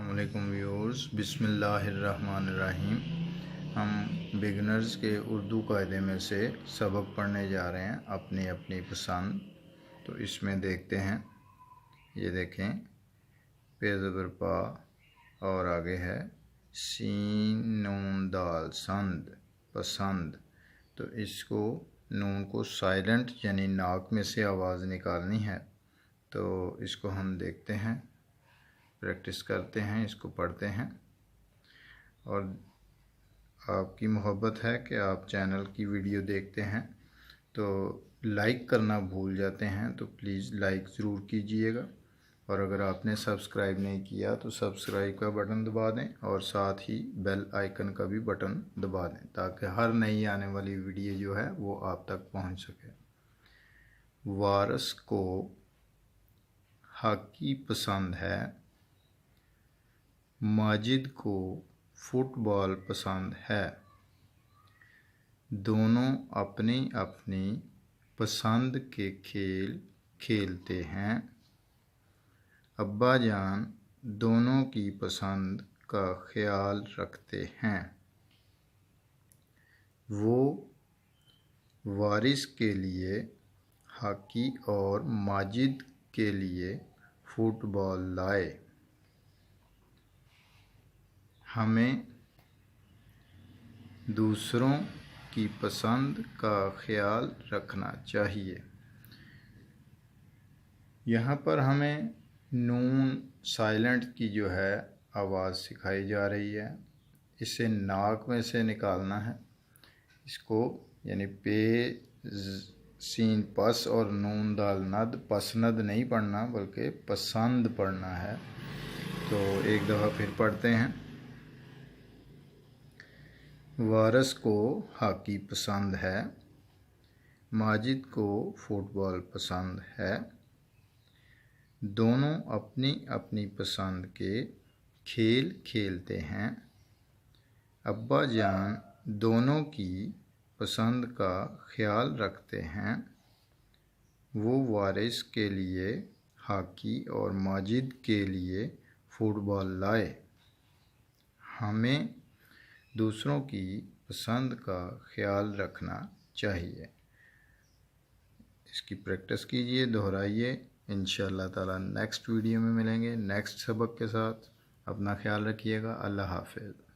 السلام علیکم ویورز، بسم اللہ الرحمن الرحیم۔ ہم بگنرز کے اردو قاعدے میں سے سبق پڑھنے جا رہے ہیں، اپنی اپنی پسند۔ تو اس میں دیکھتے ہیں، یہ دیکھیں، پے زبر پا اور آگے ہے سین نون دال سند، پسند۔ تو اس کو نون کو سائلنٹ یعنی ناک میں سے آواز نکالنی ہے۔ تو اس کو ہم دیکھتے ہیں، پریکٹس کرتے ہیں، اس کو پڑھتے ہیں۔ اور آپ کی محبت ہے کہ آپ چینل کی ویڈیو دیکھتے ہیں تو لائک کرنا بھول جاتے ہیں، تو پلیز لائک ضرور کیجئے گا۔ اور اگر آپ نے سبسکرائب نہیں کیا تو سبسکرائب کا بٹن دبا دیں، اور ساتھ ہی بیل آئیکن کا بھی بٹن دبا دیں، تاکہ ہر نئی آنے والی ویڈیو جو ہے وہ آپ تک پہنچ سکے۔ وارث کو ہاکی پسند ہے، ماجد کو فٹ بال پسند ہے۔ دونوں اپنی اپنی پسند کے کھیل کھیلتے ہیں۔ ابا جان دونوں کی پسند کا خیال رکھتے ہیں۔ وہ وارث کے لیے ہاکی اور ماجد کے لیے فٹ بال لائے۔ ہمیں دوسروں کی پسند کا خیال رکھنا چاہیے۔ یہاں پر ہمیں نون سائلنٹ کی جو ہے آواز سکھائی جا رہی ہے، اسے ناک میں سے نکالنا ہے۔ اس کو یعنی پے سین پس اور نون دال ند، پسند نہیں پڑھنا بلکہ پسند پڑھنا ہے۔ تو ایک دفعہ پھر پڑھتے ہیں۔ وارث کو ہاکی پسند ہے، ماجد کو فٹ بال پسند ہے۔ دونوں اپنی اپنی پسند کے کھیل کھیلتے ہیں۔ ابا جان دونوں کی پسند کا خیال رکھتے ہیں۔ وہ وارث کے لیے ہاکی اور ماجد کے لیے فٹ بال لائے۔ ہمیں دوسروں کی پسند کا خیال رکھنا چاہیے۔ اس کی پریکٹس کیجئے، دہرائیے۔ انشاءاللہ تعالی نیکسٹ ویڈیو میں ملیں گے نیکسٹ سبق کے ساتھ۔ اپنا خیال رکھیے گا۔ اللہ حافظ۔